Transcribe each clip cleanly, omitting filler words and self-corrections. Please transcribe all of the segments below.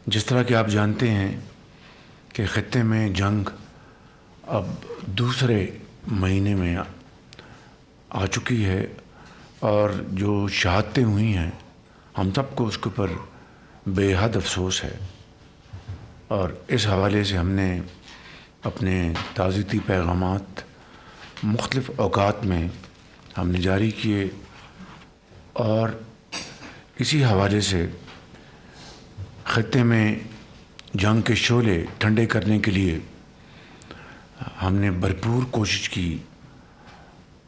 جس طرح کہ آپ جانتے ہیں کہ خطے میں جنگ اب دوسرے مہینے میں آ چکی ہے اور جو شہادتیں ہوئی ہیں ہم سب کو اس کے اوپر بے حد افسوس ہے، اور اس حوالے سے ہم نے اپنے تعزیتی پیغامات مختلف اوقات میں ہم نے جاری کیے، اور اسی حوالے سے خطے میں جنگ کے شعلے ٹھنڈے کرنے کے لیے ہم نے بھرپور کوشش کی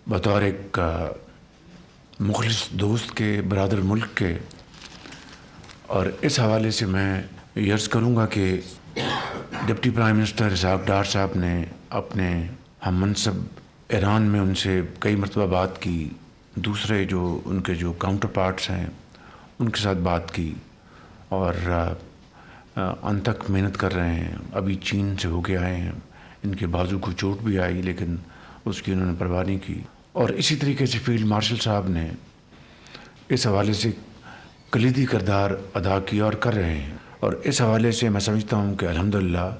بطور ایک مخلص دوست کے، برادر ملک کے۔ اور اس حوالے سے میں یہ عرض کروں گا کہ deputy prime minister Ishaq Dar صاحب نے اپنے ہم منصب ایران میں ان سے کئی مرتبہ بات کی، دوسرے جو ان کے جو کاؤنٹر پارٹس ہیں ان کے ساتھ بات کی، اور ان تک محنت کر رہے ہیں۔ ابھی چین سے ہو کے آئے ہیں، ان کے بازو کو چوٹ بھی آئی لیکن اس کی انہوں نے پرواہ نہیں کی۔ اور اسی طریقے سے فیلڈ مارشل صاحب نے اس حوالے سے کلیدی کردار ادا کیا اور کر رہے ہیں، اور اس حوالے سے میں سمجھتا ہوں کہ الحمدللہ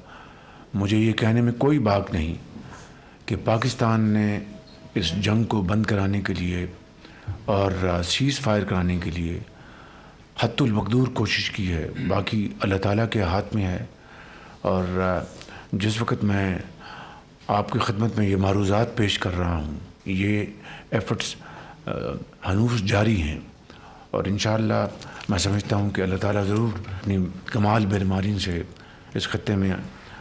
مجھے یہ کہنے میں کوئی باک نہیں کہ پاکستان نے اس جنگ کو بند کرانے کے لیے اور سیز فائر کرانے کے لیے حتی المقدور کوشش کی ہے۔ باقی اللہ تعالیٰ کے ہاتھ میں ہے، اور جس وقت میں آپ کی خدمت میں یہ معروضات پیش کر رہا ہوں یہ ایفرٹس ہنوز جاری ہیں، اور انشاءاللہ میں سمجھتا ہوں کہ اللہ تعالیٰ ضرور اپنی کمال برمارین سے اس خطے میں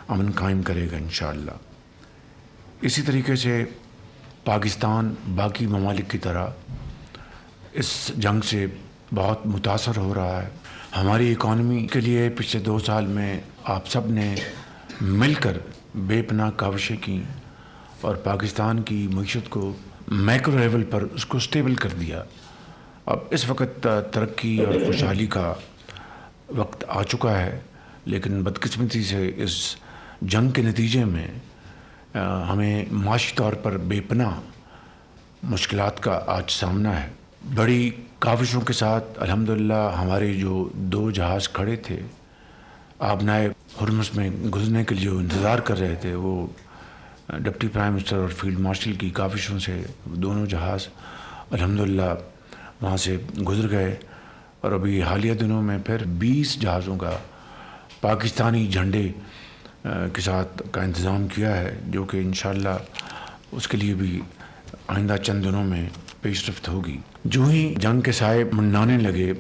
امن قائم کرے گا انشاءاللہ۔ اسی طریقے سے پاکستان باقی ممالک کی طرح اس جنگ سے بہت متاثر ہو رہا ہے۔ ہماری اکانومی کے لیے پچھلے 2 سال میں آپ سب نے مل کر بے پناہ کاوشیں کیں اور پاکستان کی معیشت کو میکرو لیول پر اس کو سٹیبل کر دیا۔ اب اس وقت ترقی اور خوشحالی کا وقت آ چکا ہے، لیکن بدقسمتی سے اس جنگ کے نتیجے میں ہمیں معاشی طور پر بے پناہ مشکلات کا آج سامنا ہے۔ بڑی کاوشوں کے ساتھ الحمدللہ ہمارے جو 2 جہاز کھڑے تھے آبنائے ہرمز میں گزرنے کے لیے انتظار کر رہے تھے، وہ ڈپٹی پرائم منسٹر اور فیلڈ مارشل کی کاوشوں سے دونوں جہاز الحمدللہ وہاں سے گزر گئے، اور ابھی حالیہ دنوں میں پھر 20 جہازوں کا پاکستانی جھنڈے کے ساتھ کا انتظام کیا ہے، جو کہ انشاءاللہ اس کے لیے بھی آئندہ چند دنوں میں پیش رفت ہوگی۔ جو ہی جنگ کے سائے منڈانے لگے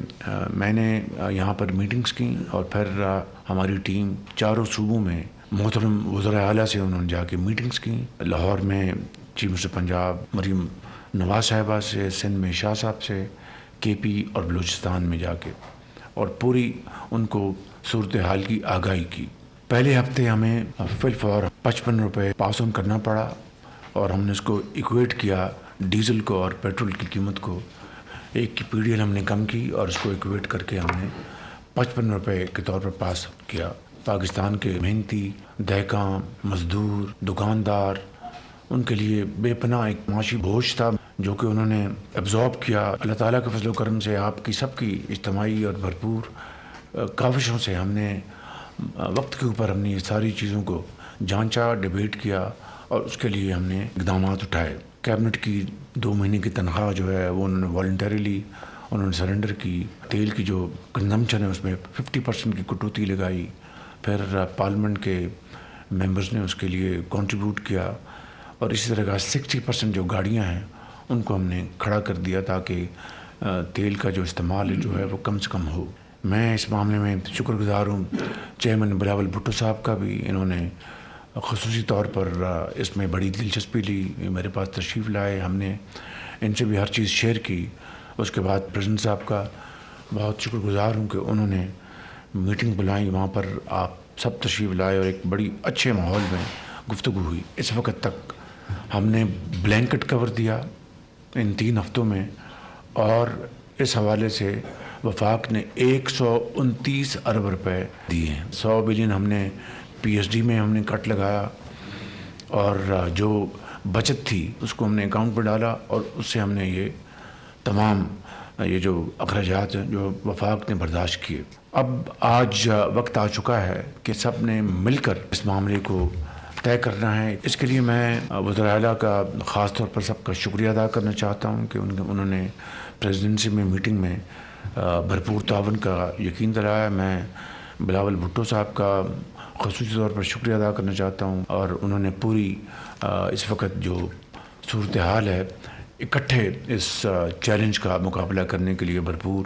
میں نے یہاں پر میٹنگز کی، اور پھر ہماری ٹیم چاروں صوبوں میں محترم وزراء اعلیٰ سے انہوں نے جا کے میٹنگز کی۔ لاہور میں چیف منسٹر پنجاب مریم نواز صاحبہ سے، سندھ میں شاہ صاحب سے، کے پی اور بلوچستان میں جا کے، اور پوری ان کو صورتحال کی آگاہی کی۔ پہلے ہفتے ہمیں فی الفور 55 روپے پاس آن کرنا پڑا، اور ہم نے اس کو ایکویٹ کیا ڈیزل کو اور پیٹرول کی قیمت کو۔ ایک کی پی ڈی ایل ہم نے کم کی اور اس کو ایکویٹ کر کے ہم نے 55 روپے کے طور پر پاس کیا۔ پاکستان کے محنتی دہقاں، مزدور، دکاندار، ان کے لیے بے پناہ ایک معاشی بوجھ تھا جو کہ انہوں نے ایبزارب کیا۔ اللہ تعالیٰ کے فضل و کرم سے آپ کی سب کی اجتماعی اور بھرپور کاوشوں سے ہم نے وقت کے اوپر ہم نے یہ ساری چیزوں کو جانچا، ڈیبیٹ کیا، اور اس کے لیے ہم نے اقدامات اٹھائے۔ کیبنٹ کی 2 مہینے کی تنخواہ جو ہے وہ انہوں نے والنٹریلی انہوں نے سرنڈر کی۔ تیل کی جو کنزمپشن ہے اس میں 50% کی کٹوتی لگائی۔ پھر پارلیمنٹ کے ممبرز نے اس کے لیے کنٹریبیوٹ کیا، اور اسی طرح کا 60% جو گاڑیاں ہیں ان کو ہم نے کھڑا کر دیا تاکہ تیل کا جو استعمال جو ہے وہ کم سے کم ہو۔ میں اس معاملے میں شکر گزار ہوں چیئرمین بلاول بھٹو صاحب کا بھی، انہوں نے خصوصی طور پر اس میں بڑی دلچسپی لی، میرے پاس تشریف لائے، ہم نے ان سے بھی ہر چیز شیئر کی۔ اس کے بعد پریزیڈنٹ صاحب کا بہت شکر گزار ہوں کہ انہوں نے میٹنگ بلائی، وہاں پر آپ سب تشریف لائے اور ایک بڑی اچھے ماحول میں گفتگو ہوئی۔ اس وقت تک ہم نے بلینکٹ کور دیا ان 3 ہفتوں میں، اور اس حوالے سے وفاق نے 129 ارب روپے دیے ہیں۔ 100 بلین ہم نے پی ایس ڈی میں ہم نے کٹ لگایا، اور جو بچت تھی اس کو ہم نے اکاؤنٹ پہ ڈالا، اور اس سے ہم نے یہ تمام یہ جو اخراجات ہیں جو وفاق نے برداشت کیے۔ اب آج وقت آ چکا ہے کہ سب نے مل کر اس معاملے کو طے کرنا ہے. اس کے لیے میں وزراء اعلیٰ کا خاص طور پر سب کا شکریہ ادا کرنا چاہتا ہوں کہ انہوں نے پریزیڈنسی میں میٹنگ میں بھرپور تعاون کا یقین دلایا. میں بلاول بھٹو صاحب کا خصوصی طور پر شکریہ ادا کرنا چاہتا ہوں، اور انہوں نے پوری اس وقت جو صورتحال ہے اکٹھے اس چیلنج کا مقابلہ کرنے کے لیے بھرپور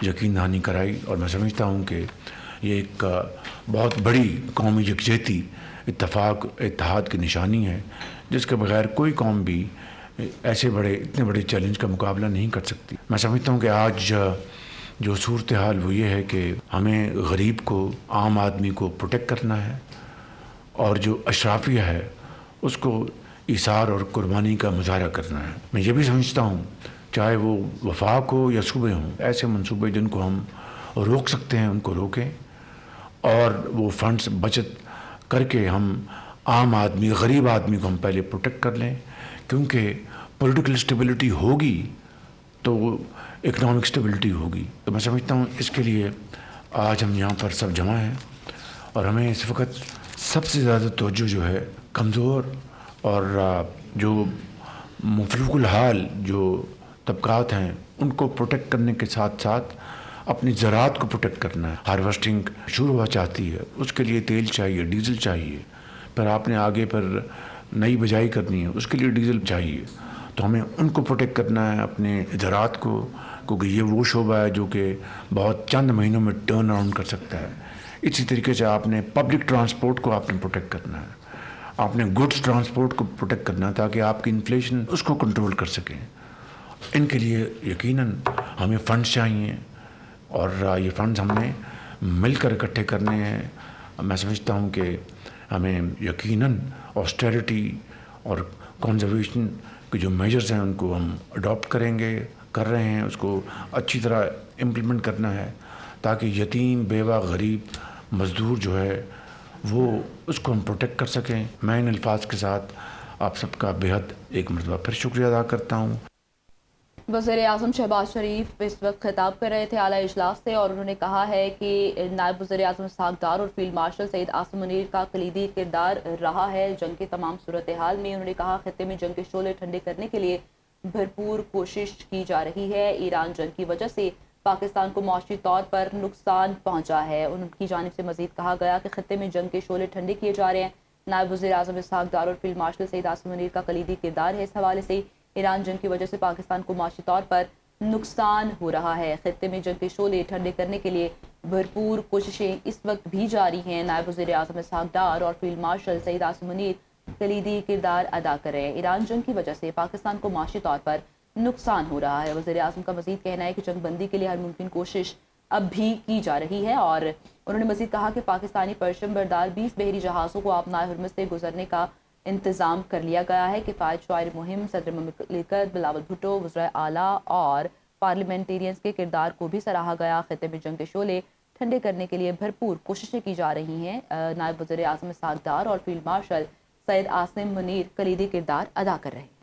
یقین دہانی کرائی. اور میں سمجھتا ہوں کہ یہ ایک بہت بڑی قومی یکجہتی، اتحاد کی نشانی ہے، جس کے بغیر کوئی قوم بھی اتنے بڑے چیلنج کا مقابلہ نہیں کر سکتی. میں سمجھتا ہوں کہ آج جو صورتحال وہ یہ ہے کہ ہمیں غریب کو، عام آدمی کو پروٹیکٹ کرنا ہے، اور جو اشرافیہ ہے اس کو ایثار اور قربانی کا مظاہرہ کرنا ہے. میں یہ بھی سمجھتا ہوں چاہے وہ وفاق ہو یا صوبے ہوں، ایسے منصوبے جن کو ہم روک سکتے ہیں ان کو روکیں، اور وہ فنڈز بچت کر کے ہم عام آدمی، غریب آدمی کو ہم پہلے پروٹیکٹ کر لیں. کیونکہ پولیٹیکل اسٹیبلٹی ہوگی تو اکنامک اسٹیبلٹی ہوگی. تو میں سمجھتا ہوں اس کے لیے آج ہم یہاں پر سب جمع ہیں، اور ہمیں اس وقت سب سے زیادہ توجہ جو ہے کمزور اور جو مفلوق الحال جو طبقات ہیں ان کو پروٹیکٹ کرنے کے ساتھ ساتھ اپنی زراعت کو پروٹیکٹ کرنا ہے. ہارویسٹنگ شروع ہوا چاہتی ہے، اس کے لیے تیل چاہیے، ڈیزل چاہیے. پھر آپ نے آگے پر نئی بجائی کرنی ہے، اس کے لیے ڈیزل چاہیے. تو ہمیں ان کو پروٹیکٹ کرنا ہے، اپنے زراعت کو، کیونکہ یہ وہ شعبہ ہے جو کہ بہت چند مہینوں میں ٹرن اراؤنڈ کر سکتا ہے. اسی طریقے سے آپ نے پبلک ٹرانسپورٹ کو آپ نے پروٹیکٹ کرنا ہے، آپ نے گڈس ٹرانسپورٹ کو پروٹیکٹ کرنا ہے تاکہ آپ کی انفلیشن اس کو کنٹرول کر سکیں. ان کے لیے یقیناً ہمیں فنڈز چاہیے، اور یہ فنڈز ہم نے مل کر اکٹھے کرنے ہیں. میں سمجھتا ہوں کہ ہمیں یقیناً آسٹیرٹی اور کنزرویشن کے جو میجرز ہیں ان کو ہم اڈاپٹ کر رہے ہیں، اس کو اچھی طرح امپلیمنٹ کرنا ہے تاکہ یتیم، بیوہ، غریب، مزدور جو ہے وہ اس کو ہم پروٹیکٹ کر سکیں. میں ان الفاظ کے ساتھ آپ سب کا بہت ایک مرتبہ پھر شکریہ ادا کرتا ہوں. وزیر اعظم شہباز شریف اس وقت خطاب کر رہے تھے اعلیٰ اجلاس سے، اور انہوں نے کہا ہے کہ نائب وزیر اعظم اسحاق ڈار اور فیلڈ مارشل سعید عاصم منیر کا کلیدی کردار رہا ہے جنگ کی تمام صورتحال میں. انہوں نے کہا خطے میں جنگ کے شعلے ٹھنڈے کرنے کے لیے بھرپور کوشش کی جا رہی ہے. ایران جنگ کی وجہ سے پاکستان کو معاشی طور پر نقصان پہنچا ہے. ان کی جانب سے مزید کہا گیا کہ خطے میں جنگ کے شعلے ٹھنڈے کیے جا رہے ہیں. نائب وزیر اعظم اسحاق ڈار اور فیلڈ مارشل سعید عاصم منیر کا کلیدی کردار ہے. اس حوالے سے ایران جنگ کی وجہ سے پاکستان کو معاشی طور پر نقصان ہو رہا ہے. خطے میں جنگ کے شعلے ٹھنڈے کرنے کے لیے بھرپور کوششیں اس وقت بھی جاری ہیں. نائب وزیر اعظم اسحاق ڈار اور فیلڈ مارشل سعید عاصم منیر کلیدی کردار ادا کر رہے ہیں. ایران جنگ کی وجہ سے پاکستان کو معاشی طور پر نقصان ہو رہا ہے. وزیر اعظم کا مزید کہنا ہے کہ جنگ بندی کے لیے ہر ممکن کوشش اب بھی کی جا رہی ہے، اور انہوں نے مزید کہا کہ پاکستانی پرچم بردار 20 بحری جہازوں کو آبنائے حرمت سے گزرنے کا انتظام کر لیا گیا ہے. کفایت شعار مہم صدر مملکت بلاول بھٹو، وزراء اعلیٰ اور پارلیمنٹیرینز کے کردار کو بھی سراہا گیا. خطے میں جنگ کے شعلے ٹھنڈے کرنے کے لیے بھرپور کوششیں کی جا رہی ہیں. نائب وزیر اعظم اسحاق ڈار اور فیلڈ مارشل سعید عاصم منیر کلیدی کردار ادا کر رہے ہیں.